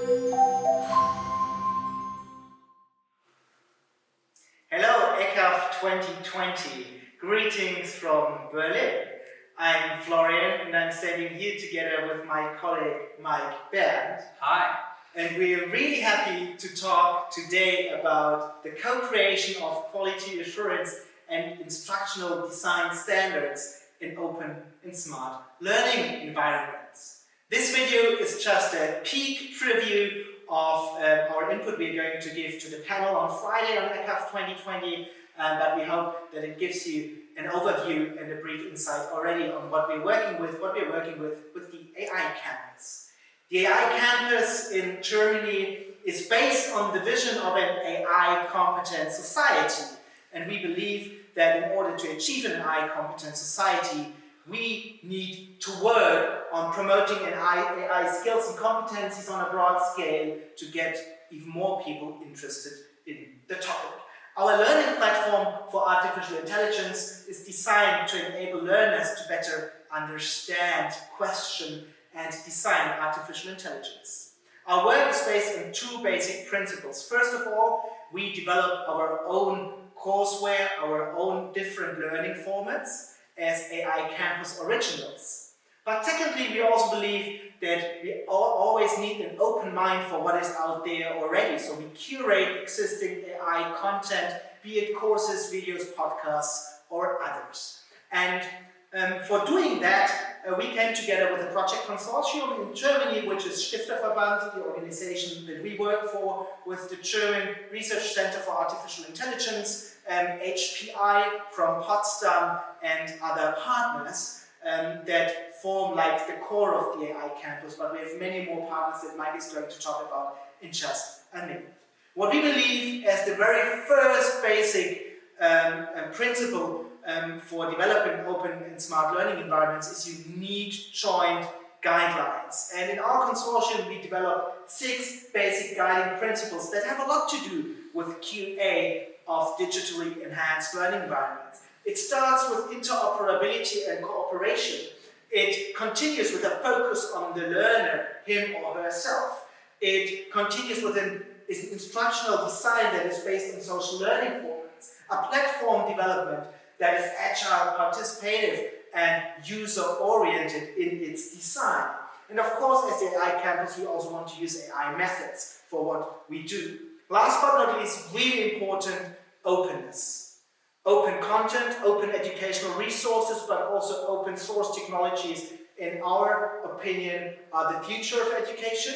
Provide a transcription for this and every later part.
Hello, ECAF 2020. Greetings from Berlin. I'm Florian and I'm standing here together with my colleague Bernd. Hi. And we're really happy to talk today about the co-creation of quality assurance and instructional design standards in open and smart learning environments. This video is just a peek preview of our input we're going to give to the panel on Friday on ECAF 2020, but we hope that it gives you an overview and a brief insight already on what we're working with the AICampus. The AICampus in Germany is based on the vision of an AI competent society, and we believe that in order to achieve an AI competent society, we need to work on promoting AI skills and competencies on a broad scale to get even more people interested in the topic. Our learning platform for artificial intelligence is designed to enable learners to better understand, question, and design artificial intelligence. Our work is based on two basic principles. First of all, we develop our own courseware, our own different learning formats as AICampus originals. But secondly, we also believe that we always need an open mind for what is out there already. So we curate existing AI content, be it courses, videos, podcasts, or others. And for doing that, we came together with a project consortium in Germany, which is Stifterverband, the organization that we work for, with the German Research Center for Artificial Intelligence, HPI from Potsdam, and other partners that form like the core of the AICampus, but we have many more partners that Mike is going to talk about in just a minute. What we believe as the very first basic principle for developing open and smart learning environments is you need joint guidelines. And in our consortium, we developed 6 basic guiding principles that have a lot to do with QA of digitally enhanced learning environments. It starts with interoperability and cooperation. It continues with a focus on the learner, him or herself. It continues with an instructional design that is based on social learning formats, a platform development that is agile, participative, and user-oriented in its design. And of course, as the AICampus, we also want to use AI methods for what we do. Last but not least, really important, openness. Open content, open educational resources, but also open source technologies, in our opinion, are the future of education,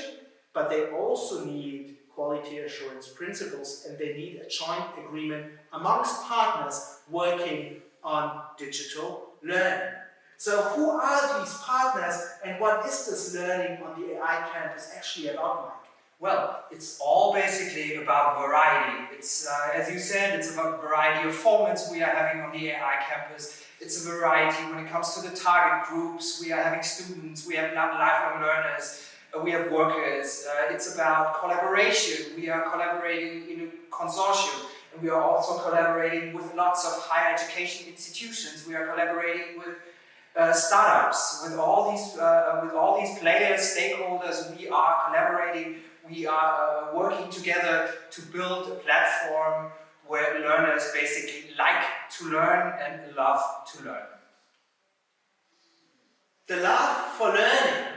but they also need quality assurance principles, and they need a joint agreement amongst partners working on digital learning. So who are these partners, and what is this learning on the AICampus actually about, Mike? Well, it's all basically about variety. It's, as you said, it's about variety of formats we are having on the AICampus. It's a variety when it comes to the target groups. We are having students, we have lifelong learners, we have workers. It's about collaboration. We are collaborating in a consortium, and we are also collaborating with lots of higher education institutions. We are collaborating with startups, with all these players, stakeholders. We are collaborating. We are working together to build a platform where learners basically like to learn and love to learn. The love for learning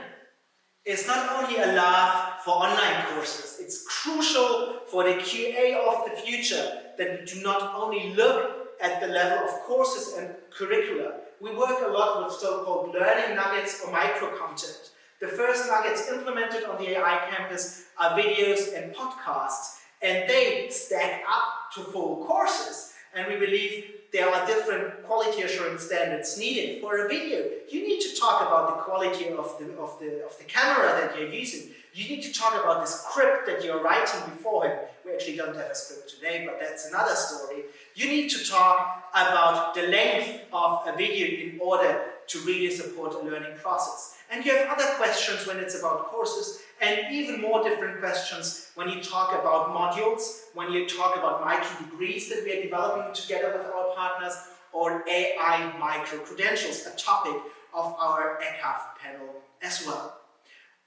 is not only a love for online courses, it's crucial for the QA of the future that we do not only look at the level of courses and curricula. We work a lot with so-called learning nuggets or micro-content. The first nuggets implemented on the AICampus are videos and podcasts, and they stack up to full courses. And we believe there are different quality assurance standards needed. For a video, you need to talk about the quality of the camera that you're using. You need to talk about the script that you're writing beforehand. We actually don't have a script today, but that's another story. You need to talk about the length of a video in order to really support a learning process. And you have other questions when it's about courses, and even more different questions when you talk about modules, when you talk about micro-degrees that we are developing together with our partners, or AI micro-credentials, a topic of our ECAF panel as well.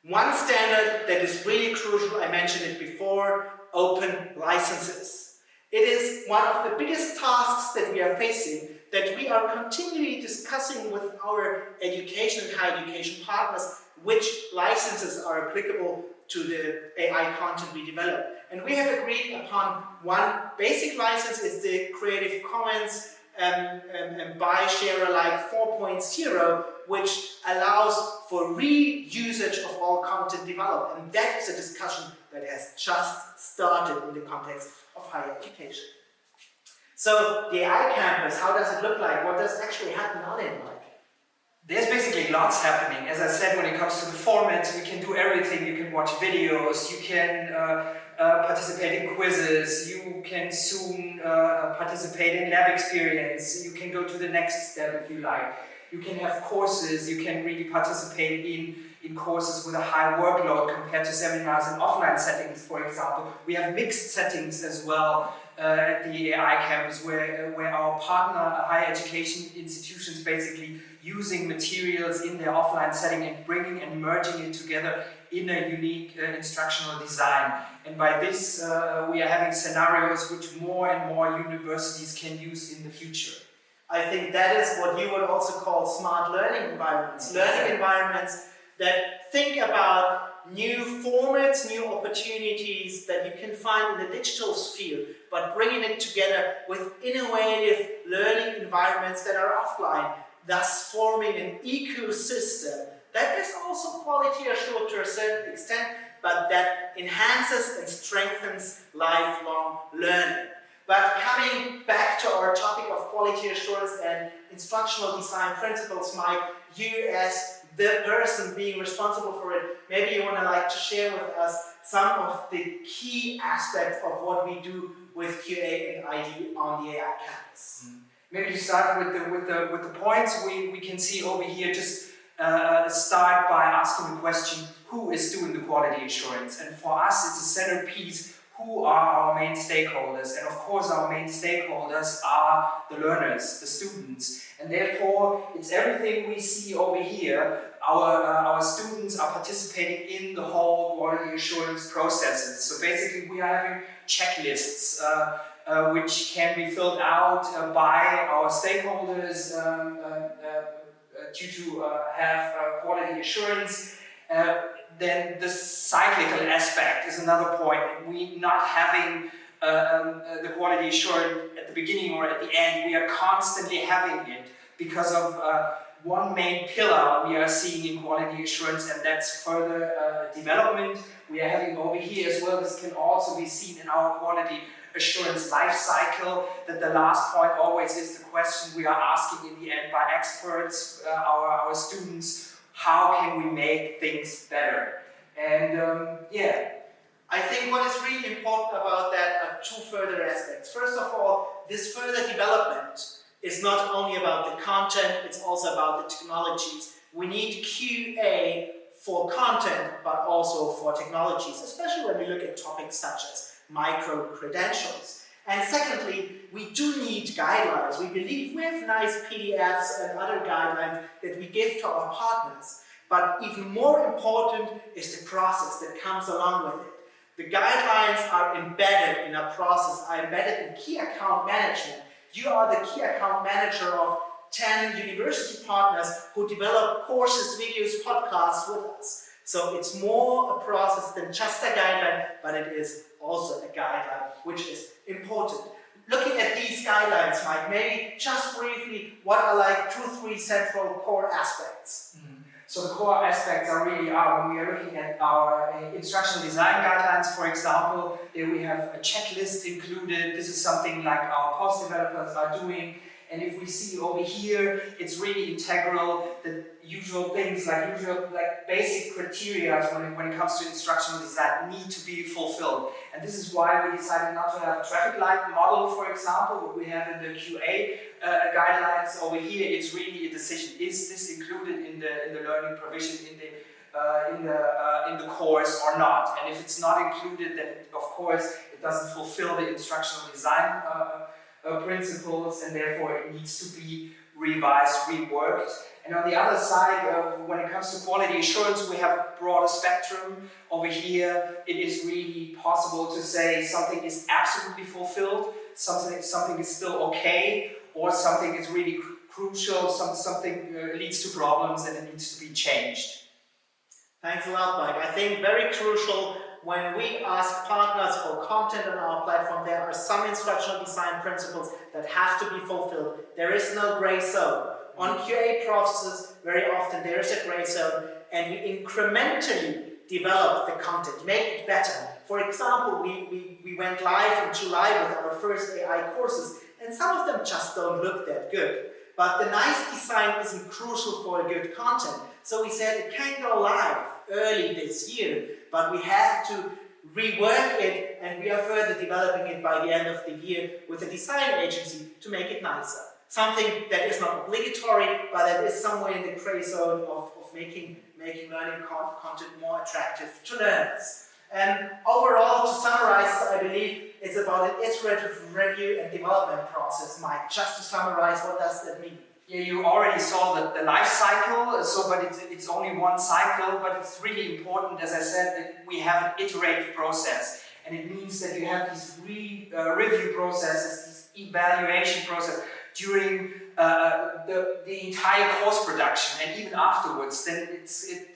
One standard that is really crucial, I mentioned it before, open licenses. It is one of the biggest tasks that we are facing, that we are continually discussing with our education and higher education partners which licenses are applicable to the AI content we develop. And we have agreed upon one basic license, it's the Creative Commons by share alike 4.0, which allows for reusage of all content developed. And that is a discussion that has just started in the context of higher education. So the AICampus, how does it look like? What does actually happen on it like? There's basically lots happening. As I said, when it comes to the formats, we can do everything. You can watch videos, you can participate in quizzes, you can soon participate in lab experience, you can go to the next step if you like. You can have courses, you can really participate in courses with a high workload compared to seminars in offline settings, for example. We have mixed settings as well at the AICampus where our partner higher education institutions basically using materials in their offline setting and bringing and merging it together in a unique instructional design. And by this, we are having scenarios which more and more universities can use in the future. I think that is what you would also call smart learning environments. Learning environments that think about new formats, new opportunities that you can find in the digital sphere, but bringing it together with innovative learning environments that are offline, thus forming an ecosystem that is also quality assured to a certain extent, but that enhances and strengthens lifelong learning. But coming back to our topic of quality assurance and instructional design principles, Mike, you as the person being responsible for it, maybe you want to share with us some of the key aspects of what we do with QA and ID on the AICampus. Maybe to start with the points we can see over here, just start by asking the question, who is doing the quality assurance? And for us, it's a centerpiece. Who are our main stakeholders? And of course, our main stakeholders are the learners, the students. And therefore, it's everything we see over here. Our students are participating in the whole quality assurance processes. So basically, we are having checklists which can be filled out by our stakeholders to have quality assurance. Then the cyclical aspect is another point. We not having the quality assurance at the beginning or at the end, we are constantly having it because of one main pillar we are seeing in quality assurance, and that's further development. We are having over here as well. This can also be seen in our quality assurance life cycle, that the last point always is the question we are asking in the end by experts, our students, how can we make things better? And I think what is really important about that are two further aspects. First of all, this further development is not only about the content, it's also about the technologies. We need QA for content, but also for technologies, especially when we look at topics such as micro-credentials. And secondly, we do need guidelines. We believe we have nice PDFs and other guidelines that we give to our partners. But even more important is the process that comes along with it. The guidelines are embedded in a process, are embedded in key account management. You are the key account manager of 10 university partners who develop courses, videos, podcasts with us. So it's more a process than just a guideline, but it is also a guideline, which is important. Looking at these guidelines, Mike, maybe just briefly, what are 2-3 central core aspects? So the core aspects are really when we are looking at our instructional design guidelines, for example, there we have a checklist included. This is something like our course developers are doing. And if we see over here, it's really integral that usual things like basic criteria when it comes to instructional design need to be fulfilled. And this is why we decided not to have a traffic light model, for example, what we have in the QA guidelines over here. It's really a decision: is this included in the learning provision in the course or not? And if it's not included, then of course it doesn't fulfill the instructional design principles, and therefore it needs to be revised, reworked. And on the other side, when it comes to quality assurance, we have a broader spectrum. Over here, it is really possible to say something is absolutely fulfilled, something is still okay, or something is really crucial, something leads to problems and it needs to be changed. Thanks a lot, Mike. I think very crucial when we ask partners for content on our platform, there are some instructional design principles that have to be fulfilled. There is no gray zone. On QA processes, very often there is a gray zone, and we incrementally develop the content, make it better. For example, we went live in July with our first AI courses, and some of them just don't look that good. But the nice design isn't crucial for a good content. So we said it can go live early this year, but we have to rework it, and we are further developing it by the end of the year with a design agency to make it nicer. Something that is not obligatory, but that is somewhere in the gray zone of making learning content more attractive to learners. And overall, to summarize, I believe it's about an iterative review and development process. Mike, just to summarize, what does that mean? Yeah, you already saw the life cycle, but it's only one cycle, but it's really important, as I said, that we have an iterative process. And it means that you have these review processes, this evaluation process during the entire course production, and even afterwards. Then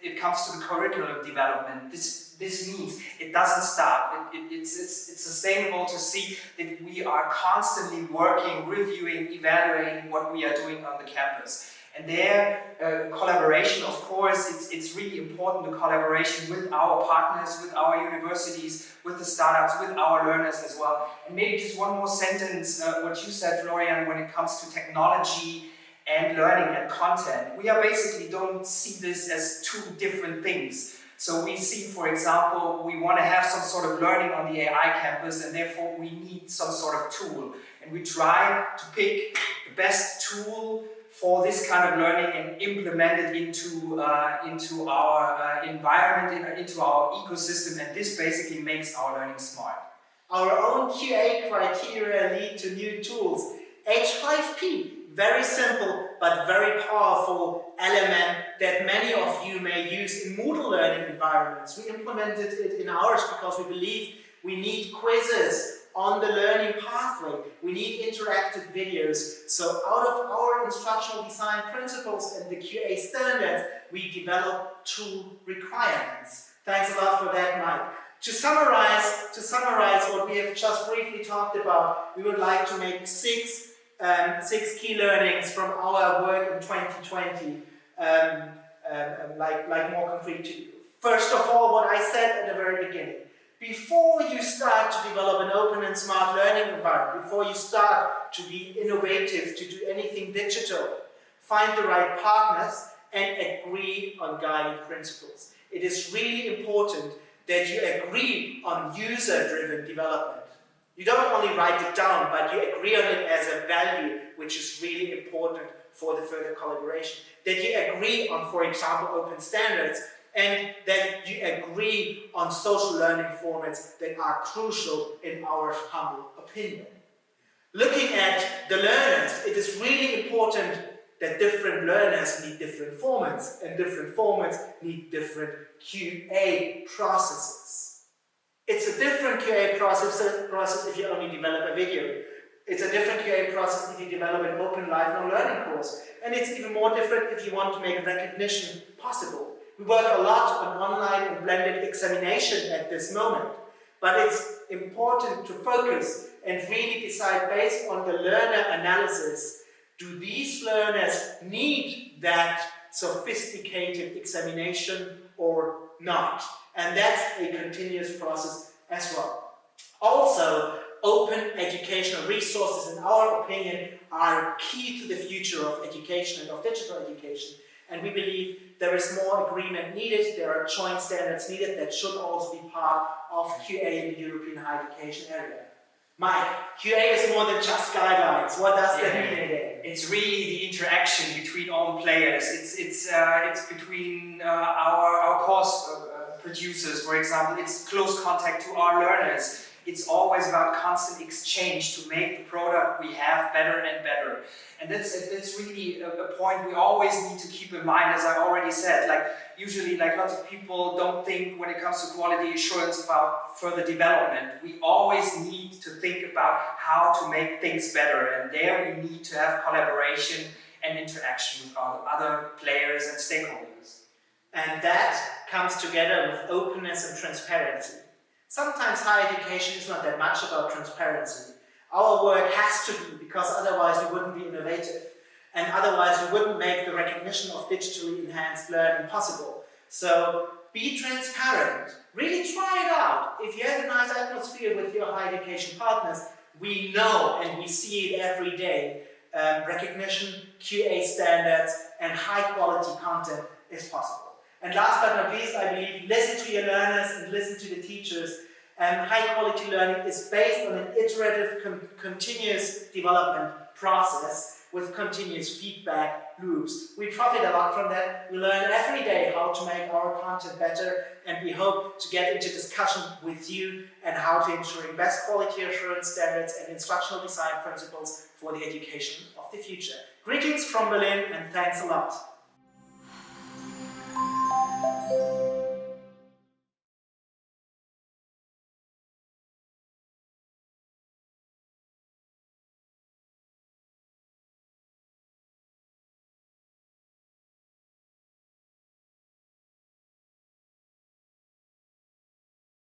it comes to the curriculum development. This means it doesn't stop. It's sustainable to see that we are constantly working, reviewing, evaluating what we are doing on the campus. And there, collaboration, of course, it's really important, the collaboration with our partners, with our universities, with the startups, with our learners as well. And maybe just one more sentence, what you said, Florian, when it comes to technology and learning and content. We are basically don't see this as two different things. So we see, for example, we want to have some sort of learning on the AI campus, and therefore we need some sort of tool. And we try to pick the best tool for this kind of learning and implement it into our environment, into our ecosystem, and this basically makes our learning smart. Our own QA criteria lead to new tools. H5P, very simple but very powerful element that many of you may use in Moodle learning environments. We implemented it in ours because we believe we need quizzes on the learning pathway. We need interactive videos. So out of our instructional design principles and the QA standards, we develop two requirements. Thanks a lot for that, Mike. To summarize what we have just briefly talked about, we would like to make six key learnings from our work in 2020, like more concrete to you. First of all, what I said at the very beginning. Before you start to develop an open and smart learning environment, before you start to be innovative, to do anything digital, find the right partners and agree on guiding principles. It is really important that you agree on user-driven development. You don't only write it down, but you agree on it as a value, which is really important for the further collaboration. That you agree on, for example, open standards, and that you agree on social learning formats that are crucial in our humble opinion. Looking at the learners, it is really important that different learners need different formats, and different formats need different QA processes. It's a different QA process if you only develop a video. It's a different QA process if you develop an open lifelong learning course. And it's even more different if you want to make recognition possible. We work a lot on online and blended examination at this moment, but it's important to focus and really decide based on the learner analysis, do these learners need that sophisticated examination or not? And that's a continuous process as well. Also, open educational resources, in our opinion, are key to the future of education and of digital education. And we believe there is more agreement needed, there are joint standards needed that should also be part of QA in the European higher education area. Mike, QA is more than just guidelines. What does that mean again? It's really the interaction between all the players. It's between our course producers, for example. It's close contact to our learners. It's always about constant exchange to make the product we have better and better. And that's really a point we always need to keep in mind, as I already said. Like usually, like lots of people don't think when it comes to quality assurance about further development. We always need to think about how to make things better, and there we need to have collaboration and interaction with other players and stakeholders. And that comes together with openness and transparency. Sometimes higher education is not that much about transparency. Our work has to be, because otherwise we wouldn't be innovative, and otherwise we wouldn't make the recognition of digitally enhanced learning possible. So be transparent, really try it out. If you have a nice atmosphere with your higher education partners, we know and we see it every day. Recognition, QA standards, and high quality content is possible. And last but not least, I believe, listen to your learners and listen to the teachers. High quality learning is based on an iterative, continuous development process with continuous feedback loops. We profit a lot from that. We learn every day how to make our content better, and we hope to get into discussion with you and how to ensure best quality assurance standards and instructional design principles for the education of the future. Greetings from Berlin, and thanks a lot.